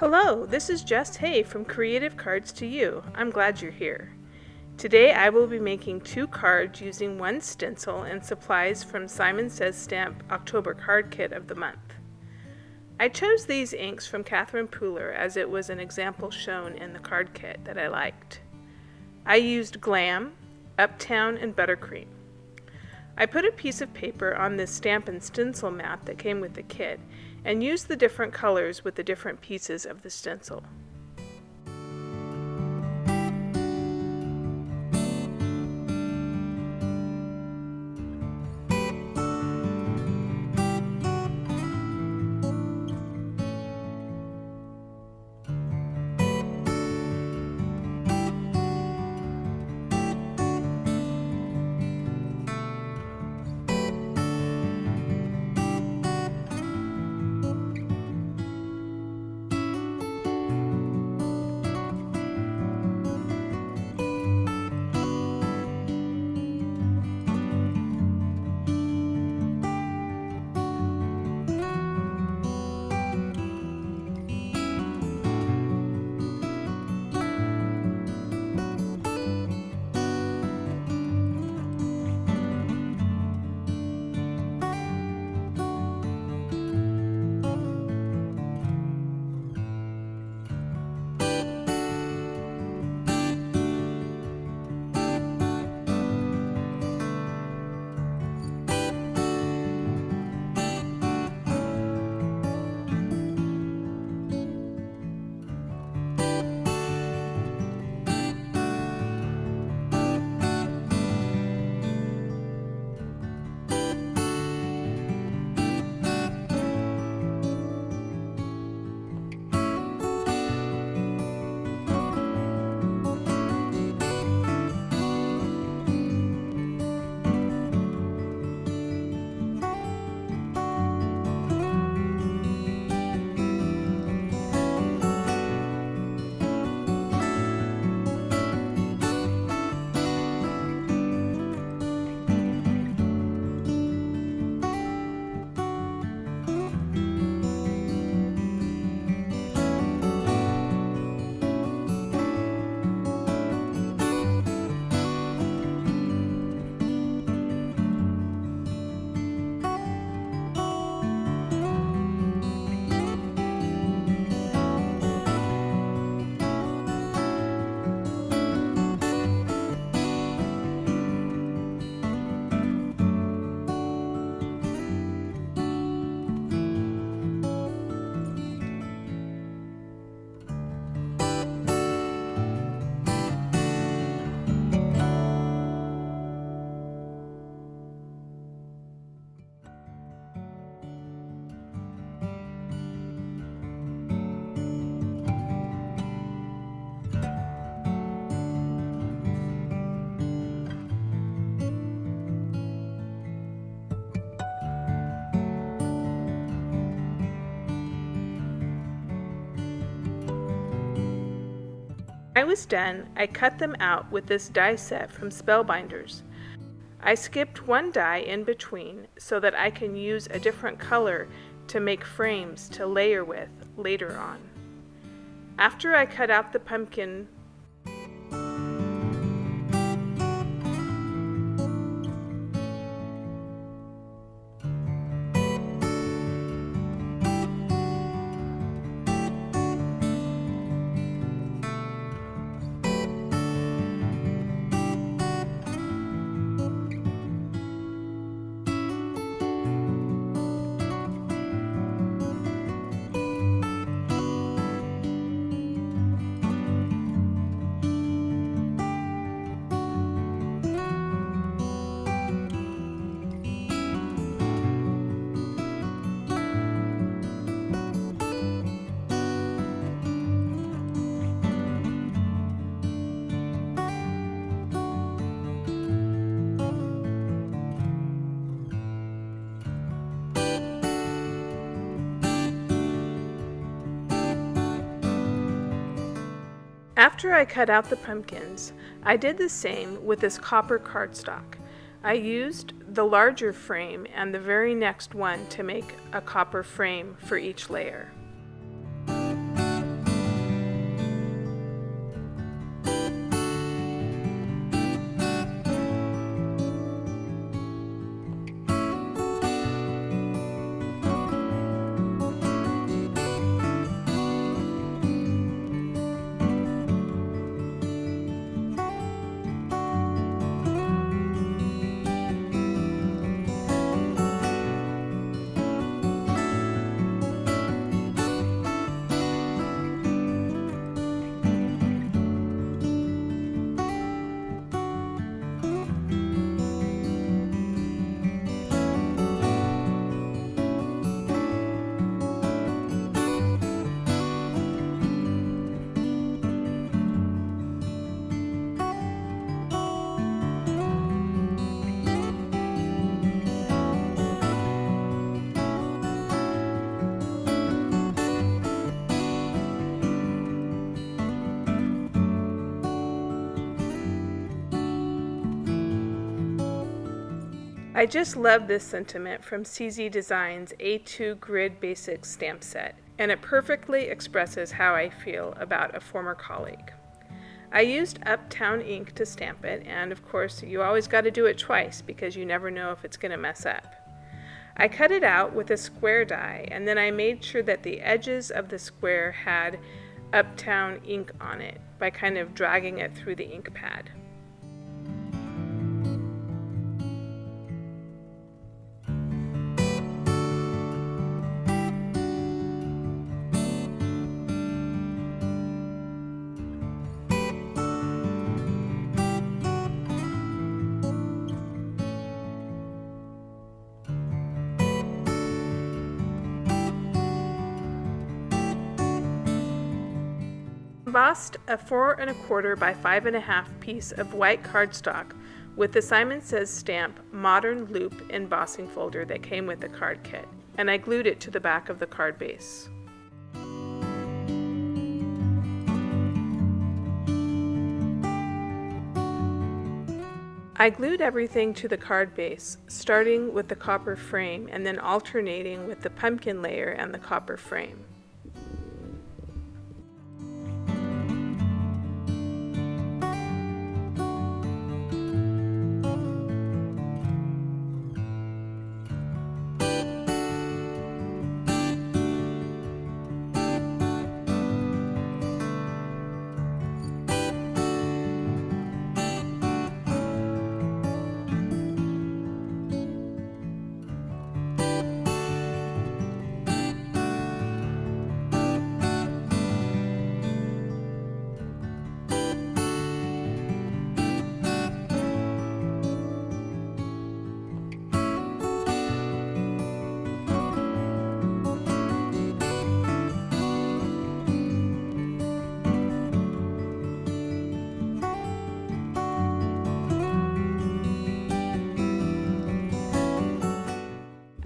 Hello, this is Jess Hay from Creative Cards to You. I'm glad you're here. Today I will be making 2 cards using 1 stencil and supplies from Simon Says Stamp October Card Kit of the month. I chose these inks from Catherine Pooler as it was an example shown in the card kit that I liked. I used Glam, Uptown, and Buttercream. I put a piece of paper on this stamp and stencil mat that came with the kit and used the different colors with the different pieces of the stencil. When I was done, I cut them out with this die set from Spellbinders. I skipped 1 die in between so that I can use a different color to make frames to layer with later on. After I cut out the pumpkin, after I cut out the pumpkins, I did the same with this copper cardstock. I used the larger frame and the very next one to make a copper frame for each layer. I just love this sentiment from CZ Designs A2 Grid Basics stamp set, and it perfectly expresses how I feel about a former colleague. I used Uptown ink to stamp it, and of course you always got to do it twice because you never know if it's going to mess up. I cut it out with a square die, and then I made sure that the edges of the square had Uptown ink on it by kind of dragging it through the ink pad. Embossed a 4 1/4 by 5 1/2 piece of white cardstock with the Simon Says stamp Modern Loop embossing folder that came with the card kit, and I glued it to the back of the card base. I glued everything to the card base, starting with the copper frame and then alternating with the pumpkin layer and the copper frame.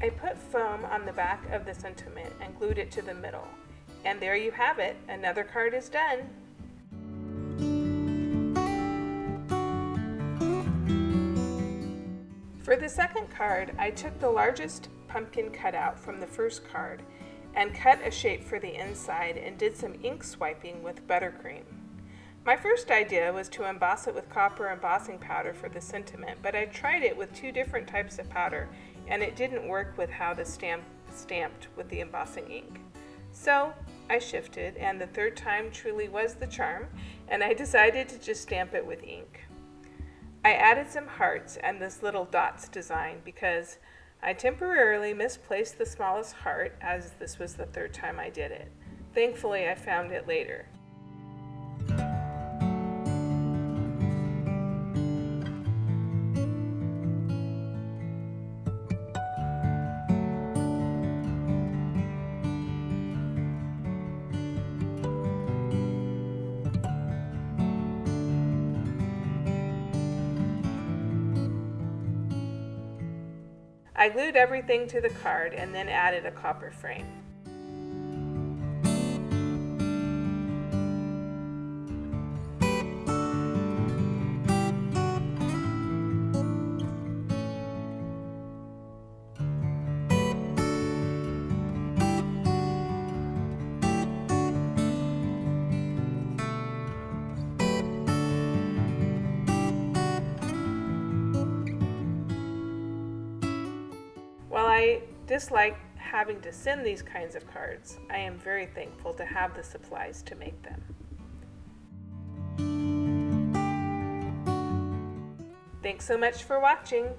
I put foam on the back of the sentiment and glued it to the middle. And there you have it, another card is done. For the second card, I took the largest pumpkin cutout from the first card and cut a shape for the inside and did some ink swiping with buttercream. My first idea was to emboss it with copper embossing powder for the sentiment, but I tried it with 2 different types of powder and it didn't work with how the stamp stamped with the embossing ink. So I shifted, and the third time truly was the charm, and I decided to just stamp it with ink. I added some hearts and this little dots design because I temporarily misplaced the smallest heart, as this was the third time I did it. Thankfully, I found it later. I glued everything to the card and then added a copper frame. While I dislike having to send these kinds of cards, I am very thankful to have the supplies to make them. Thanks so much for watching.